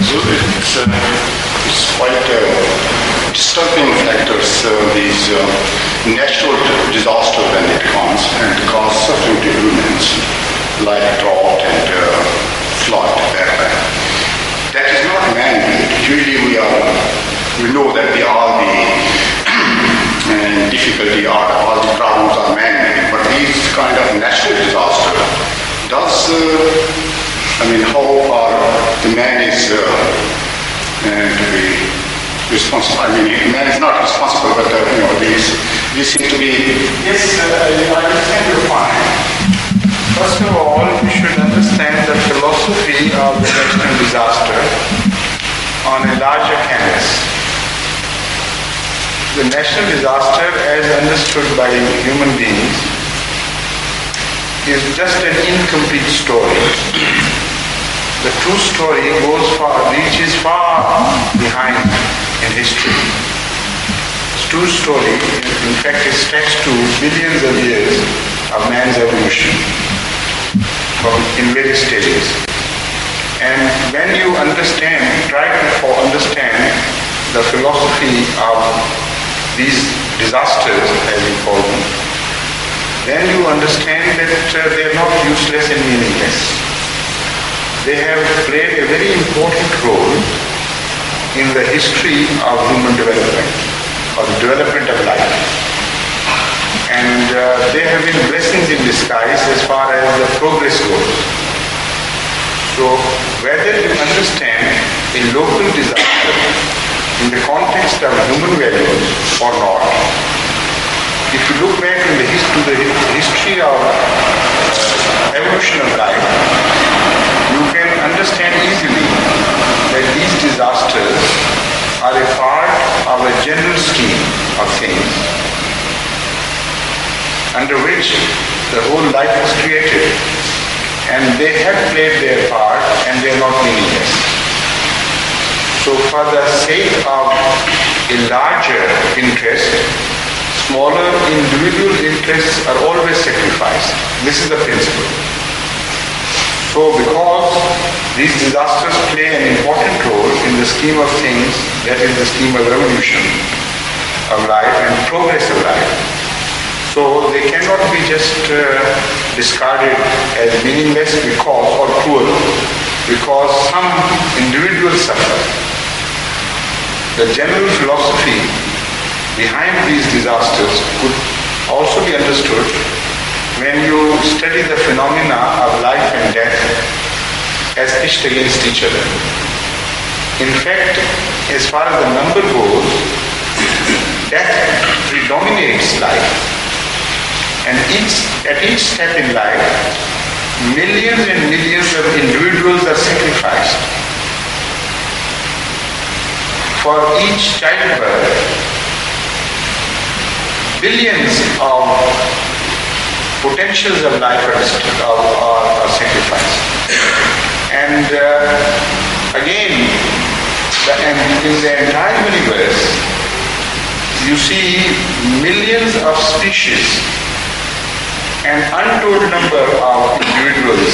So it's quite disturbing factors, these natural disasters when it comes and cause certain derailments like drought and flood. That is not man-made. Usually we know that all the difficulty or all the problems are man-made, but these kind of natural disaster does, how far the man is to be responsible. Man is not responsible, but these seem to be. Yes, I understand your point. First of all, we should understand the philosophy of the national disaster on a larger canvas. The national disaster, as understood by human beings, is just an incomplete story. The true story reaches far behind in history. The true story, in fact, is stretched to billions of years of man's evolution in various stages. And when you try to understand the philosophy of these disasters, as we call them, then you understand that they are not useless and meaningless. They have played a very important role in the history of human development, or the development of life. And they have been blessings in disguise as far as the progress goes. So whether you understand a local disaster in the context of human values or not, if you look back in the history of evolution of life, you can understand easily that these disasters are a part of a general scheme of things under which the whole life was created, and they have played their part and they are not meaningless. So for the sake of a larger interest, smaller individual interests are always sacrificed. This is the principle. So because these disasters play an important role in the scheme of things, that is the scheme of revolution of life and progress of life, so they cannot be just discarded as meaningless or cruel because some individuals suffer. The general philosophy behind these disasters could also be understood when you study the phenomena of life and death as pitched against each other. In fact, as far as the number goes, death predominates life. And at each step in life, millions and millions of individuals are sacrificed. For each childbirth, billions of potentials of life are sacrificed. And again, in the entire universe, you see millions of species an untold number of individuals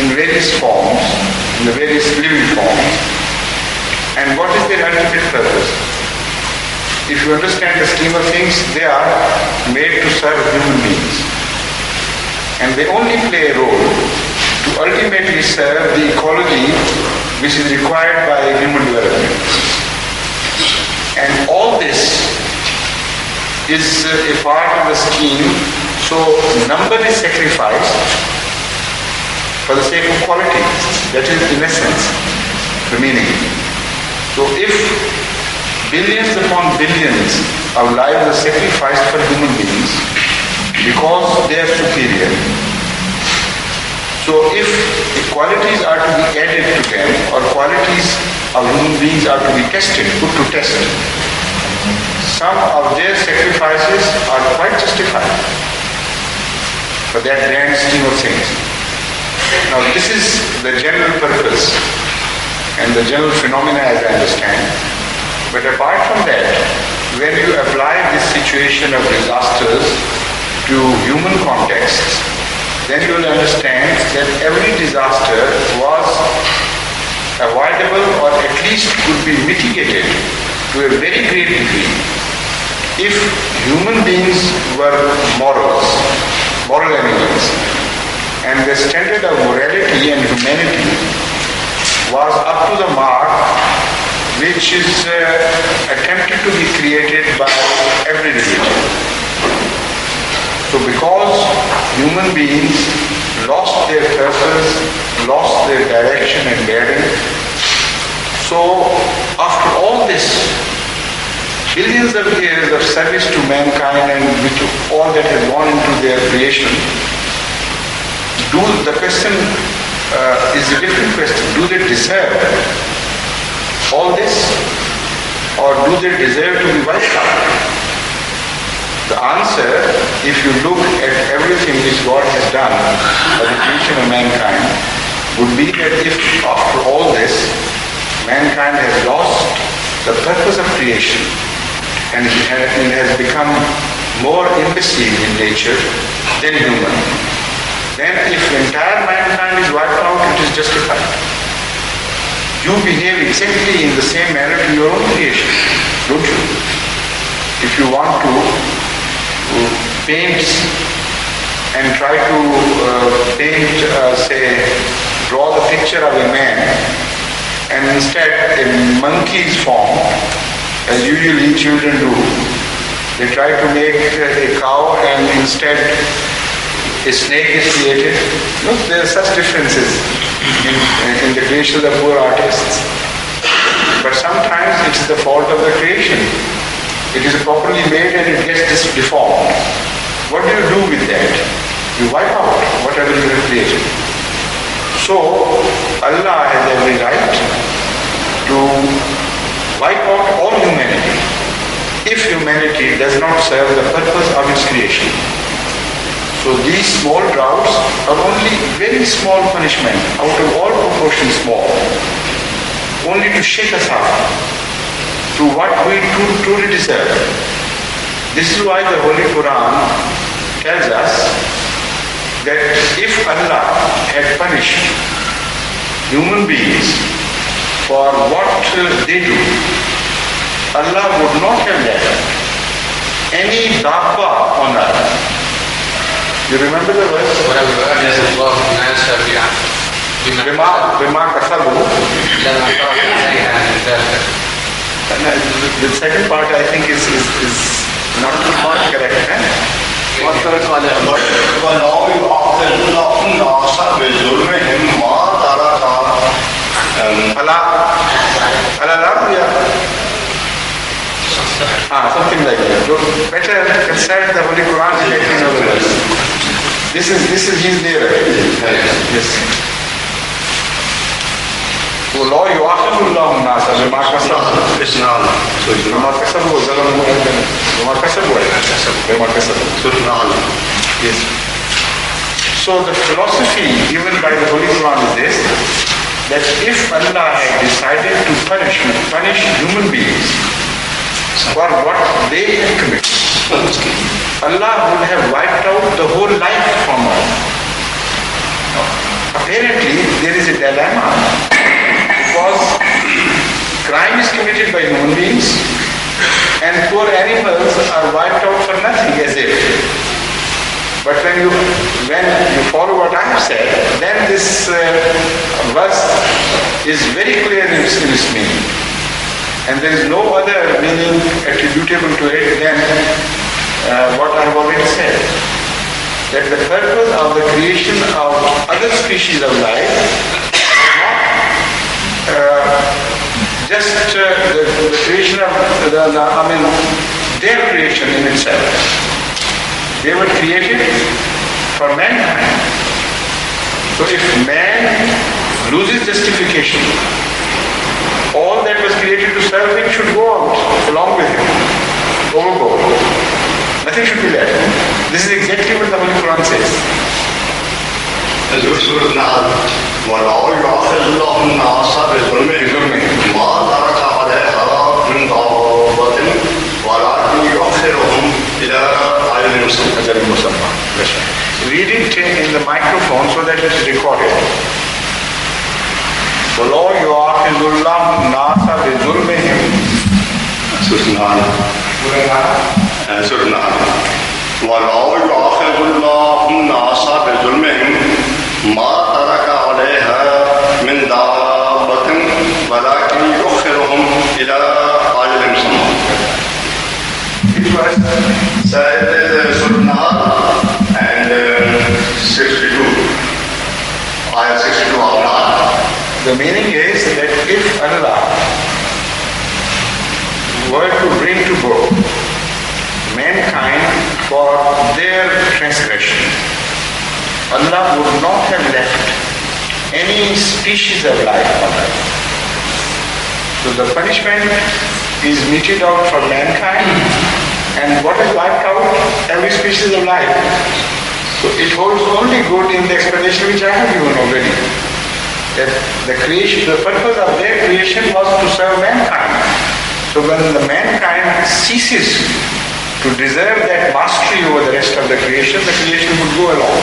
in various forms, in the various living forms. And what is their ultimate purpose? If you understand the scheme of things, they are made to serve human beings. And they only play a role to ultimately serve the ecology which is required by human development. And all this is a part of the scheme. So number is sacrificed for the sake of quality. That is in essence the meaning. So if billions upon billions of lives are sacrificed for human beings because they are superior, so if qualities are to be added to them or qualities of human beings are to be put to test, some of their sacrifices are quite justified for that grand scheme of things. Now this is the general purpose and the general phenomena as I understand. But apart from that, when you apply this situation of disasters to human contexts, then you will understand that every disaster was avoidable or least could be mitigated to a very great degree if human beings were moral animals, and the standard of morality and humanity was up to the mark which is attempted to be created by every religion. So because human beings lost their purpose, lost their direction and guidance, so after all this, billions of years of service to mankind and with all that has gone into their creation, the question is a different question. Do they deserve all this, or do they deserve to be wiped out? The answer, if you look at everything which God has done for the creation of mankind, would be that if after all this, mankind has lost the purpose of creation and it has become more imbecile in nature than human, then if entire mankind is wiped out, it is justified. You behave exactly in the same manner to your own creation, don't you? If you want to paint and try to draw the picture of a man, and instead a monkey is formed, as usually children do. They try to make a cow and instead a snake is created. Look, there are such differences in the creation of the poor artists. But sometimes it's the fault of the creation. It is properly made and it gets deformed. What do you do with that? You wipe out whatever you have created. So Allah has every right to wipe out all humanity if humanity does not serve the purpose of its creation. So these small droughts are only very small punishment, out of all proportions small, only to shake us up to what we truly deserve. This is why the Holy Quran tells us that if Allah had punished human beings for what they do, Allah would not have left any dabba on earth. You remember the verse? The second part I think is not correct. Something like that. Better consult the Holy Quran to get to know the verse. This is his there. Yes. وَلَا يُؤَاخِذُ اللَّهُ النَّاسَ بِمَا كَسَبُوا. Yes. So the philosophy given by the Holy Quran is this, that if Allah had decided to punish human beings for what they have committed, Allah would have wiped out the whole life from us. Apparently, there is a dilemma, because crime is committed by human beings and poor animals are wiped out for nothing, as if. But when you follow what I have said, then this verse is very clear in its meaning. And there is no other meaning attributable to it than what I have already said. That the purpose of the creation of other species of life is not just the creation of their creation in itself. They were created for mankind. So if man loses justification, all that was created to serve him should go out along with him. Overgo. Nothing should be left. This is exactly what the Holy Quran says. Read it in the microphone so that it is recorded. وَلَا يُؤَاخِذُ اللَّهُ النَّاسَ بِظُلْمِهِمْ وَلَوْ يُؤَاخِذُ اللَّهُ النَّاسَ بِظُلْمِهِمْ مَا تَرَكَ عَلَيْهَا مِنْ دَابَّةٍ وَلَكِنْ يُؤَخِّرُهُمْ إِلَىٰ أَجَلٍ مُّسَمًّى. It was said Surah and 62, ayah 62 of Quran. the meaning is that if Allah were to bring to book mankind for their transgression, Allah would not have left any species of life on earth. So the punishment is meted out for mankind, and what is wiped out? Every species of life. So it holds only good in the explanation which I have given already. That the creation, the purpose of their creation was to serve mankind. So when the mankind ceases to deserve that mastery over the rest of the creation would go along.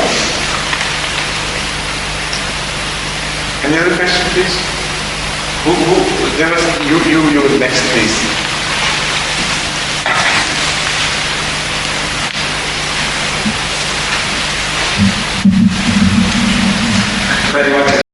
Any other question, please? Who there was you next, please. Very much.